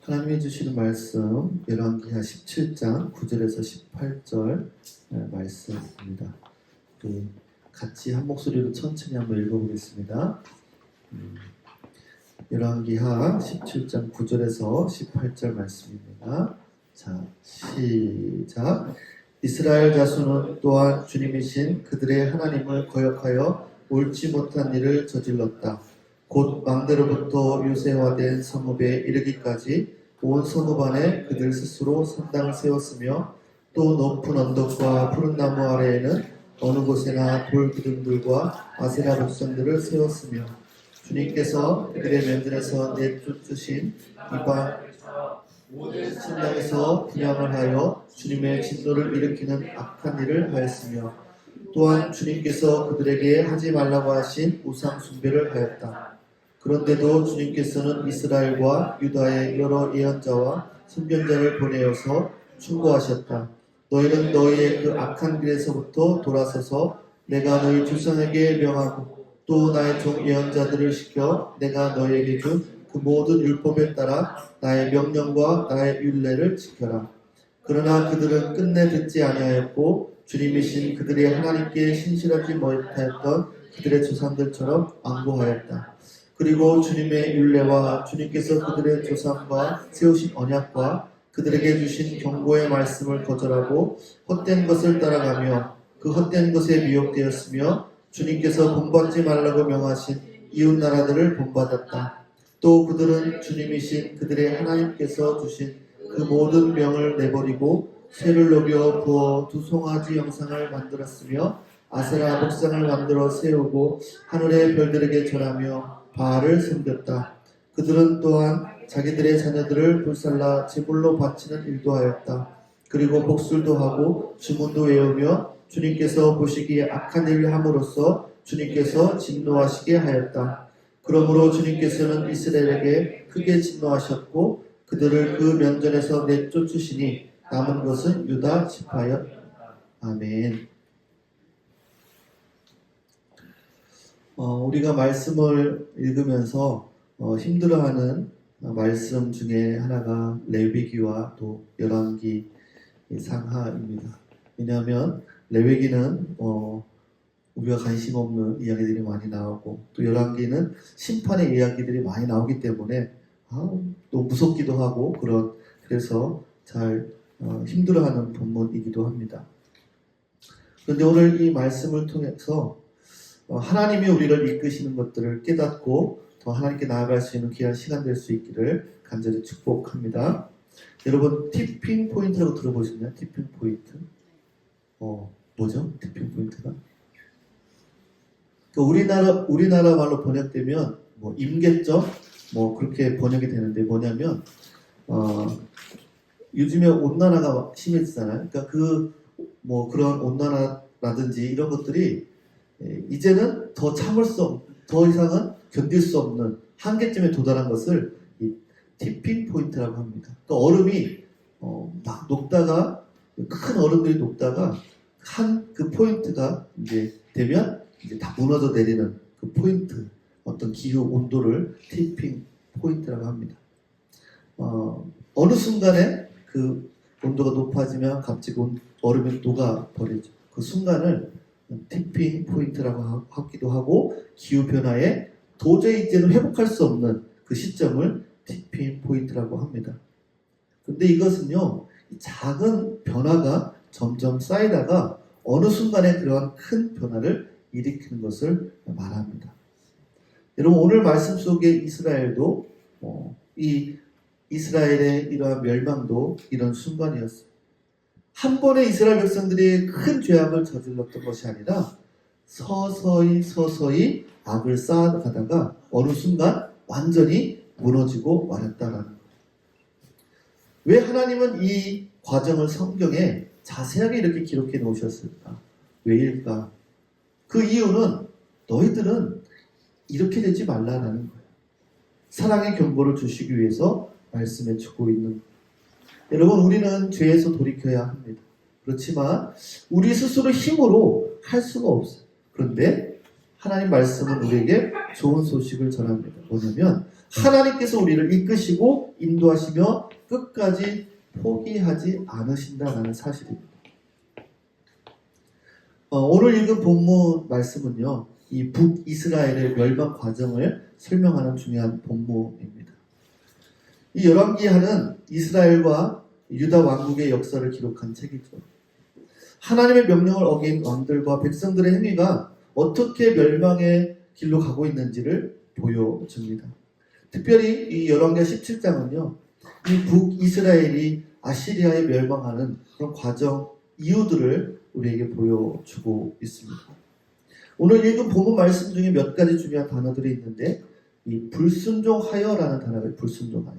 하나님이 주시는 말씀 열왕기하 17장 9절에서 18절 말씀입니다. 같이 한 목소리로 천천히 한번 읽어보겠습니다. 열왕기하 17장 9절에서 18절 말씀입니다. 자, 시작. 이스라엘 자손은 또한 주님이신 그들의 하나님을 거역하여 옳지 못한 일을 저질렀다. 곧 망대로부터 요새화된 성읍에 이르기까지 온 성읍 안에 그들 스스로 산당을 세웠으며 또 높은 언덕과 푸른 나무 아래에는 어느 곳에나 돌 기둥들과 아세라 목전들을 세웠으며 주님께서 그들의 면전에서 내쫓으신 이방 모든 신당에서 분향을 하여 주님의 진노를 일으키는 악한 일을 하였으며 또한 주님께서 그들에게 하지 말라고 하신 우상 숭배를 하였다. 그런데도 주님께서는 이스라엘과 유다의 여러 예언자와 선견자를 보내어서 충고하셨다. 너희는 너희의 그 악한 길에서부터 돌아서서 내가 너희 조상에게 명하고 또 나의 종 예언자들을 시켜 내가 너희에게 준 그 모든 율법에 따라 나의 명령과 나의 율례를 지켜라. 그러나 그들은 끝내 듣지 아니하였고 주님이신 그들의 하나님께 신실하지 못하였던 그들의 조상들처럼 완고하였다. 그리고 주님의 율례와 주님께서 그들의 조상과 세우신 언약과 그들에게 주신 경고의 말씀을 거절하고 헛된 것을 따라가며 그 헛된 것에 미혹되었으며 주님께서 본받지 말라고 명하신 이웃 나라들을 본받았다. 또 그들은 주님이신 그들의 하나님께서 주신 그 모든 명을 내버리고 쇠를 녹여 부어 두 송아지 형상을 만들었으며 아세라 목상을 만들어 세우고 하늘의 별들에게 절하며 바알을 섬겼다. 그들은 또한 자기들의 자녀들을 불살라 제물로 바치는 일도 하였다. 그리고 복술도 하고 주문도 외우며 주님께서 보시기에 악한 일을 함으로써 주님께서 진노하시게 하였다. 그러므로 주님께서는 이스라엘에게 크게 진노하셨고 그들을 그 면전에서 내쫓으시니 남은 것은 유다 지파였. 아멘. 우리가 말씀을 읽으면서 힘들어하는 말씀 중에 하나가 레위기와 또 열왕기 상하입니다. 왜냐하면 레위기는 우리가 관심 없는 이야기들이 많이 나오고 또 열왕기는 심판의 이야기들이 많이 나오기 때문에 또 무섭기도 하고 그래서 잘 힘들어하는 본문이기도 합니다. 그런데 오늘 이 말씀을 통해서 하나님이 우리를 이끄시는 것들을 깨닫고 더 하나님께 나아갈 수 있는 귀한 시간 될 수 있기를 간절히 축복합니다. 여러분 티핑 포인트라고 들어보셨나요? 티핑 포인트? 뭐죠? 티핑 포인트가? 우리나라 말로 번역되면 임계점 그렇게 번역이 되는데 뭐냐면 요즘에 온난화가 심해지잖아요. 그러니까 그런 온난화라든지 이런 것들이 이제는 더 이상은 견딜 수 없는 한계점에 도달한 것을 이 티핑 포인트라고 합니다. 또 얼음이 막 녹다가 큰 얼음들이 녹다가 그 포인트가 이제 되면 이제 다 무너져 내리는 그 포인트, 어떤 기후 온도를 티핑 포인트라고 합니다. 어느 순간에 그 온도가 높아지면 갑자기 얼음이 녹아버리죠. 그 순간을 티핑 포인트라고 하기도 하고 기후 변화에 도저히 이제는 회복할 수 없는 그 시점을 티핑 포인트라고 합니다. 근데 이것은요, 작은 변화가 점점 쌓이다가 어느 순간에 그러한 큰 변화를 일으키는 것을 말합니다. 여러분 오늘 말씀 속에 이스라엘도 이 이스라엘의 이러한 멸망도 이런 순간이었어요. 한 번에 이스라엘 백성들이 큰 죄악을 저질렀던 것이 아니라 서서히 악을 쌓아가다가 어느 순간 완전히 무너지고 말았다라는 거예요. 왜 하나님은 이 과정을 성경에 자세하게 이렇게 기록해 놓으셨을까? 왜일까? 그 이유는 너희들은 이렇게 되지 말라라는 거예요. 사랑의 경고를 주시기 위해서 말씀해 주고 있는 거예요. 여러분 우리는 죄에서 돌이켜야 합니다. 그렇지만 우리 스스로 힘으로 할 수가 없어요. 그런데 하나님 말씀은 우리에게 좋은 소식을 전합니다. 뭐냐면 하나님께서 우리를 이끄시고 인도하시며 끝까지 포기하지 않으신다는 사실입니다. 오늘 읽은 본문 말씀은요, 이 북이스라엘의 멸망 과정을 설명하는 중요한 본문입니다. 이 열왕기하는 이스라엘과 유다 왕국의 역사를 기록한 책이죠. 하나님의 명령을 어긴 왕들과 백성들의 행위가 어떻게 멸망의 길로 가고 있는지를 보여줍니다. 특별히 이 열왕기하 17장은요, 이 북이스라엘이 아시리아에 멸망하는 그런 과정, 이유들을 우리에게 보여주고 있습니다. 오늘 읽은 본문 말씀 중에 몇 가지 중요한 단어들이 있는데, 이 불순종하여라는 단어가 있어요. 불순종하여.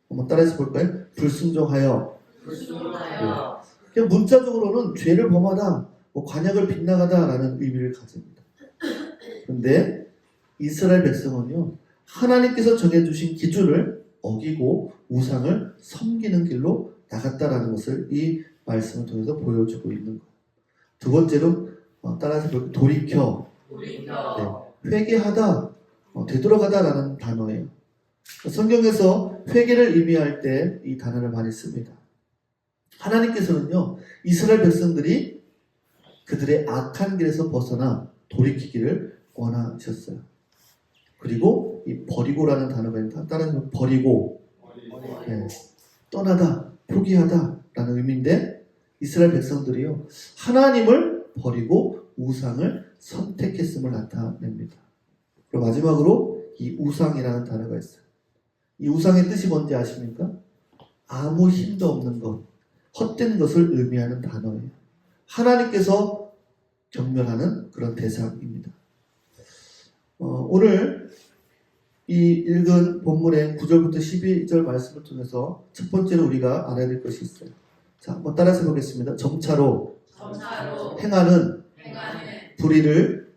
한번 따라해서 볼까요? 불순종하여. 불순종하여. 네. 그냥 문자적으로는 죄를 범하다, 관약을 빗나가다라는 의미를 가집니다. 그런데 이스라엘 백성은요, 하나님께서 정해주신 기준을 어기고 우상을 섬기는 길로 나갔다라는 것을 이 말씀을 통해서 보여주고 있는 거예요. 두 번째로 따라서 볼까요? 돌이켜. 네, 회개하다, 되돌아가다라는 단어예요. 성경에서 회개를 의미할 때 이 단어를 많이 씁니다. 하나님께서는요, 이스라엘 백성들이 그들의 악한 길에서 벗어나 돌이키기를 원하셨어요. 그리고 이 버리고라는 단어가 있는데, 따라서 버리고, 네, 떠나다, 포기하다 라는 의미인데, 이스라엘 백성들이요, 하나님을 버리고 우상을 선택했음을 나타냅니다. 그리고 마지막으로 이 우상이라는 단어가 있어요. 이 우상의 뜻이 뭔지 아십니까? 아무 힘도 없는 것, 헛된 것을 의미하는 단어예요. 하나님께서 경멸하는 그런 대상입니다. 오늘 이 읽은 본문의 9절부터 12절 말씀을 통해서 첫 번째로 우리가 알아야 될 것이 있어요. 자, 한번 따라서 보겠습니다. 점차로 행하는 불의를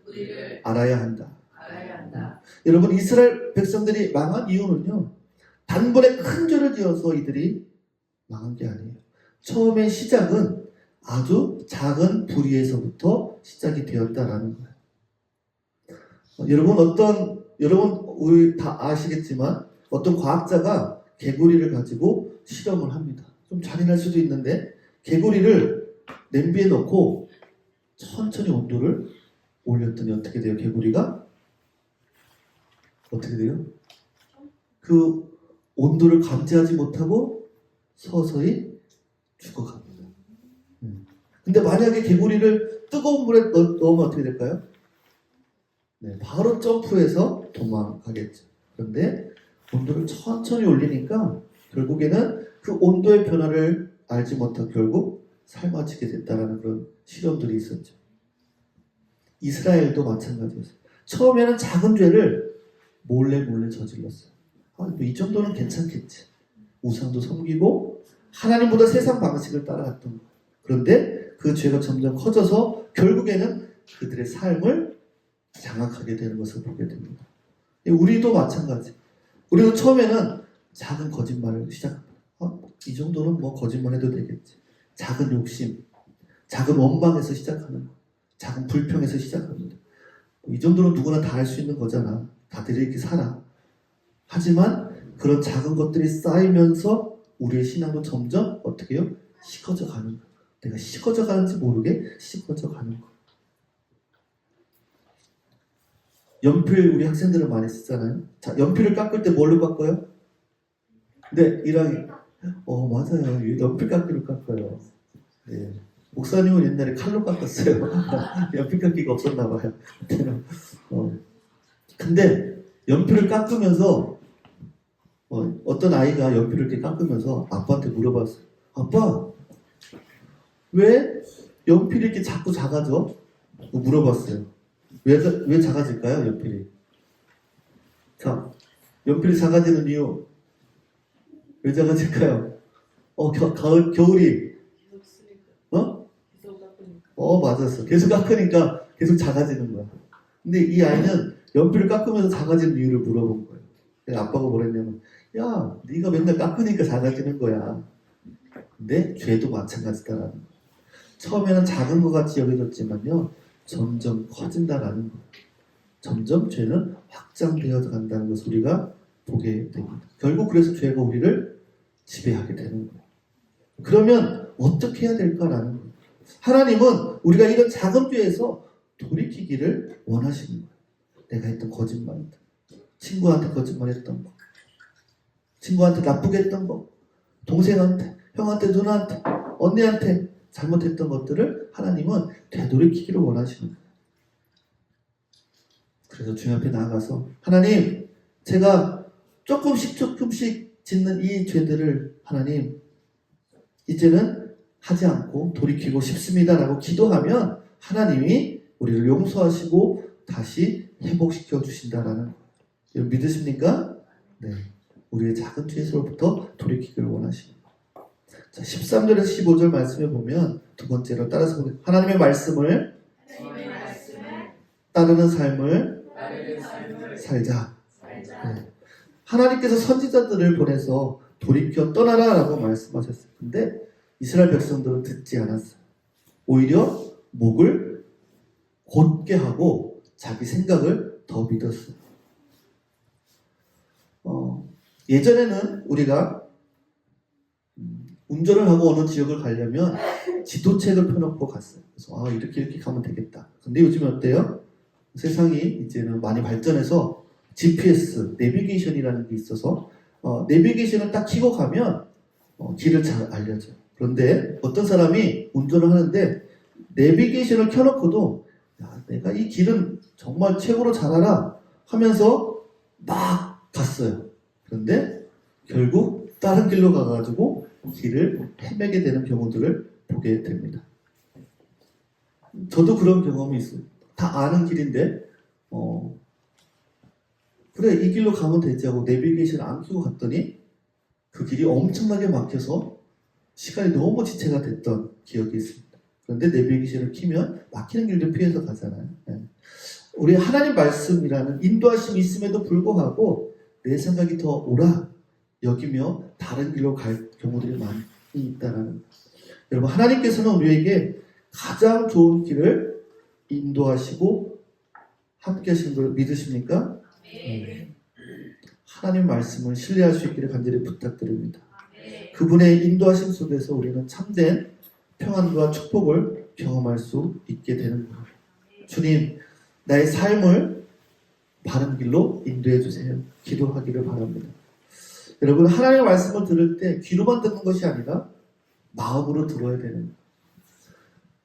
알아야 한다. 여러분, 이스라엘 백성들이 망한 이유는요, 단번에 큰 죄를 지어서 이들이 망한 게 아니에요. 처음에 시작은 아주 작은 불의에서부터 시작이 되었다라는 거예요. 여러분 우리 다 아시겠지만 어떤 과학자가 개구리를 가지고 실험을 합니다. 좀 잔인할 수도 있는데, 개구리를 냄비에 넣고 천천히 온도를 올렸더니 어떻게 돼요? 개구리가 어떻게 돼요? 그 온도를 감지하지 못하고 서서히 죽어갑니다. 근데 만약에 개구리를 뜨거운 물에 넣으면 어떻게 될까요? 네, 바로 점프해서 도망가겠죠. 그런데 온도를 천천히 올리니까 결국에는 그 온도의 변화를 알지 못하고 결국 삶아지게 됐다라는 그런 실험들이 있었죠. 이스라엘도 마찬가지였어요. 처음에는 작은 죄를 몰래 저질렀어요. 뭐 이 정도는 괜찮겠지. 우상도 섬기고 하나님보다 세상 방식을 따라갔던 거예요. 그런데 그 죄가 점점 커져서 결국에는 그들의 삶을 장악하게 되는 것을 보게 됩니다. 우리도 마찬가지. 우리도 처음에는 작은 거짓말을 시작합니다. 이 정도는 뭐 거짓말해도 되겠지. 작은 욕심, 작은 원망에서 시작하는 거, 작은 불평에서 시작합니다. 이 정도는 누구나 다 할 수 있는 거잖아. 다들 이렇게 살아. 하지만 그런 작은 것들이 쌓이면서 우리의 신앙도 점점 어떻게 해요? 식어져 가는 거예요. 내가 식어져 가는지 모르게 식어져 가는 거예요. 연필 우리 학생들은 많이 쓰잖아요. 자, 연필을 깎을 때 뭘로 깎아요? 네, 이랑이. 맞아요. 연필 깎기로 깎아요. 네. 목사님은 옛날에 칼로 깎았어요. 연필 깎기가 없었나 봐요. 근데 연필을 깎으면서 어떤 아이가 연필을 이렇게 깎으면서 아빠한테 물어봤어요. 아빠, 왜 연필이 이렇게 자꾸 작아져? 물어봤어요. 왜 작아질까요, 연필이? 자, 연필이 작아지는 이유 왜 작아질까요? 겨울이 맞았어. 계속 깎으니까 계속 작아지는 거야. 근데 이 아이는 연필을 깎으면서 작아지는 이유를 물어본 거예요. 아빠가 뭐랬냐면, 야, 네가 맨날 깎으니까 작아지는 거야. 근데 죄도 마찬가지다라는 거예요. 처음에는 작은 것 같이 여겨졌지만요, 점점 커진다라는 거예요. 점점 죄는 확장되어 간다는 것을 우리가 보게 됩니다. 결국 그래서 죄가 우리를 지배하게 되는 거예요. 그러면 어떻게 해야 될까라는 거예요. 하나님은 우리가 이런 작은 죄에서 돌이키기를 원하시는 거예요. 내가 했던 거짓말이다. 친구한테 거짓말했던 거. 친구한테 나쁘게 했던 거. 동생한테, 형한테, 누나한테, 언니한테 잘못했던 것들을 하나님은 되돌이키기를 원하시는 거예요. 그래서 주님 앞에 나아가서 하나님, 제가 조금씩 짓는 이 죄들을 하나님 이제는 하지 않고 돌이키고 싶습니다라고 기도하면 하나님이 우리를 용서하시고 다시 회복시켜 주신다라는 거예요. 여러분 믿으십니까? 네. 우리의 작은 죄에서부터 돌이키기를 원하십니다. 자, 13절에서 15절 말씀에 보면 두 번째로 따라서 보면 하나님의 말씀을 따르는 삶을 살자. 네. 하나님께서 선지자들을 보내서 돌이켜 떠나라라고 말씀하셨어요. 근데 이스라엘 백성들은 듣지 않았어요. 오히려 목을 곧게 하고 자기 생각을 더 믿었어요. 예전에는 우리가 운전을 하고 어느 지역을 가려면 지도책을 펴놓고 갔어요. 그래서 이렇게 가면 되겠다. 근데 요즘 어때요? 세상이 이제는 많이 발전해서 GPS, 내비게이션이라는 게 있어서 내비게이션을 딱 켜고 가면 길을 잘 알려줘요. 그런데 어떤 사람이 운전을 하는데 내비게이션을 켜놓고도 내가 이 길은 정말 최고로 잘 알아 하면서 막 갔어요. 그런데 결국 다른 길로 가가지고 길을 헤매게 되는 경우들을 보게 됩니다. 저도 그런 경험이 있어요. 다 아는 길인데 그래 이 길로 가면 되지 하고 내비게이션을 안 켜고 갔더니 그 길이 엄청나게 막혀서 시간이 너무 지체가 됐던 기억이 있습니다. 그런데 내비게이션을 켜면 막히는 길도 피해서 가잖아요. 네. 우리 하나님 말씀이라는 인도하심이 있음에도 불구하고 내 생각이 더 옳아 여기며 다른 길로 갈 경우들이 많이 있다는 거예요. 여러분 하나님께서는 우리에게 가장 좋은 길을 인도하시고 함께 하시는 걸 믿으십니까? 네. 하나님 말씀을 신뢰할 수 있기를 간절히 부탁드립니다. 그분의 인도하심 속에서 우리는 참된 평안과 축복을 경험할 수 있게 되는 거예요. 주님, 나의 삶을 바른 길로 인도해 주세요. 기도하기를 바랍니다. 여러분, 하나님의 말씀을 들을 때 귀로만 듣는 것이 아니라 마음으로 들어야 되는 거예요.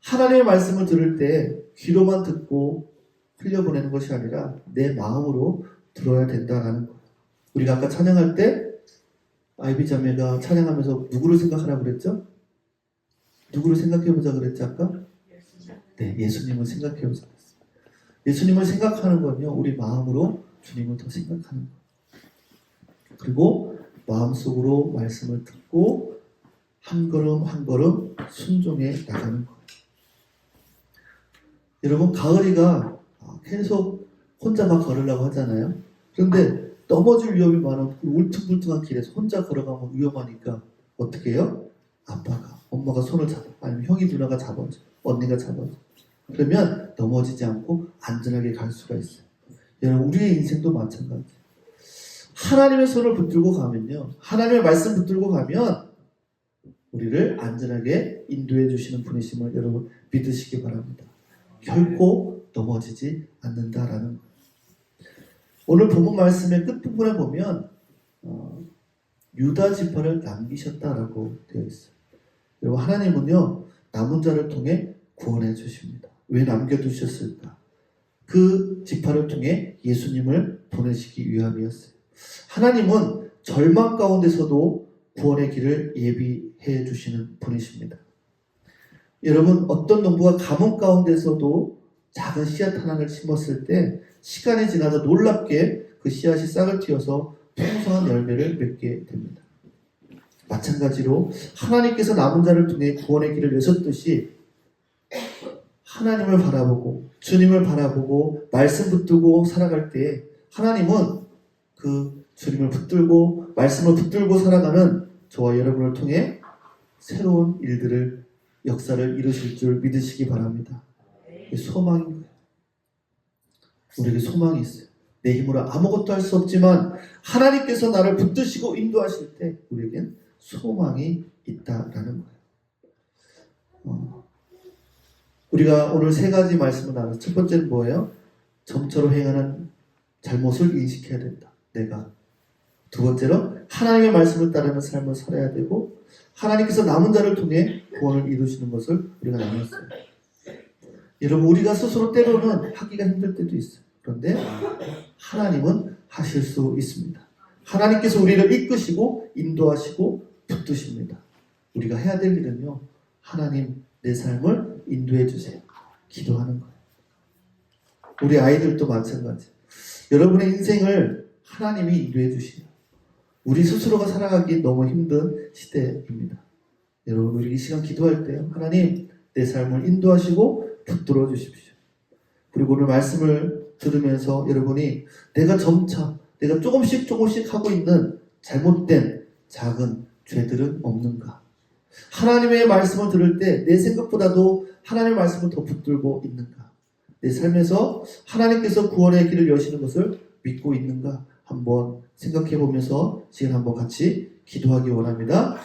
하나님의 말씀을 들을 때 귀로만 듣고 흘려보내는 것이 아니라 내 마음으로 들어야 된다는 거예요. 우리가 아까 찬양할 때 아이비 자매가 찬양하면서 누구를 생각하라고 그랬죠? 누구를 생각해보자 그랬지 아까? 네, 예수님을 생각해보자 그랬어요. 예수님을 생각하는 건요, 우리 마음으로 주님을 더 생각하는 거예요. 그리고 마음속으로 말씀을 듣고 한 걸음 한 걸음 순종해 나가는 거예요. 여러분, 가을이가 계속 혼자 막 걸으려고 하잖아요. 그런데 넘어질 위험이 많은 울퉁불퉁한 길에서 혼자 걸어가면 위험하니까 어떻게 해요? 아빠가, 엄마가 손을 잡아, 아니면 형이 누나가 잡아줘, 언니가 잡아줘. 그러면 넘어지지 않고 안전하게 갈 수가 있어요. 여러분, 우리의 인생도 마찬가지예요. 하나님의 손을 붙들고 가면요, 하나님의 말씀 붙들고 가면 우리를 안전하게 인도해 주시는 분이심을 여러분 믿으시기 바랍니다. 결코 넘어지지 않는다라는 거예요. 오늘 본문 말씀의 끝부분에 보면 유다 지파를 남기셨다라고 되어 있어요. 여러분, 하나님은요, 남은 자를 통해 구원해 주십니다. 왜 남겨두셨을까? 그 지파를 통해 예수님을 보내시기 위함이었어요. 하나님은 절망 가운데서도 구원의 길을 예비해 주시는 분이십니다. 여러분, 어떤 농부가 가뭄 가운데서도 작은 씨앗 하나를 심었을 때 시간이 지나서 놀랍게 그 씨앗이 싹을 틔워서 풍성한 열매를 맺게 됩니다. 마찬가지로 하나님께서 남은 자를 통해 구원의 길을 여셨듯이 하나님을 바라보고 주님을 바라보고 말씀 붙들고 살아갈 때 하나님은 그 주님을 붙들고 말씀을 붙들고 살아가는 저와 여러분을 통해 새로운 일들을 역사를 이루실 줄 믿으시기 바랍니다. 소망인 거예요. 우리에게 소망이 있어요. 내 힘으로 아무것도 할 수 없지만 하나님께서 나를 붙드시고 인도하실 때 우리에겐 소망이 있다라는 거예요. 우리가 오늘 세 가지 말씀을 나눴어요. 첫 번째는 뭐예요? 점처럼 행하는 잘못을 인식해야 된다. 내가. 두 번째로 하나님의 말씀을 따르는 삶을 살아야 되고 하나님께서 남은 자를 통해 구원을 이루시는 것을 우리가 나눴어요. 여러분 우리가 스스로 때로는 하기가 힘들 때도 있어요. 그런데 하나님은 하실 수 있습니다. 하나님께서 우리를 이끄시고 인도하시고 붙드십니다. 우리가 해야 될 일은요. 하나님 내 삶을 인도해 주세요. 기도하는 거예요. 우리 아이들도 마찬가지예요. 여러분의 인생을 하나님이 인도해 주시요. 우리 스스로가 살아가기 너무 힘든 시대입니다. 여러분 우리 이 시간 기도할 때요. 하나님 내 삶을 인도하시고 붙들어 주십시오. 그리고 오늘 말씀을 들으면서 여러분이 내가 점차 내가 조금씩 하고 있는 잘못된 작은 죄들은 없는가? 하나님의 말씀을 들을 때 내 생각보다도 하나님의 말씀을 더 붙들고 있는가? 내 삶에서 하나님께서 구원의 길을 여시는 것을 믿고 있는가? 한번 생각해 보면서 지금 한번 같이 기도하기 원합니다.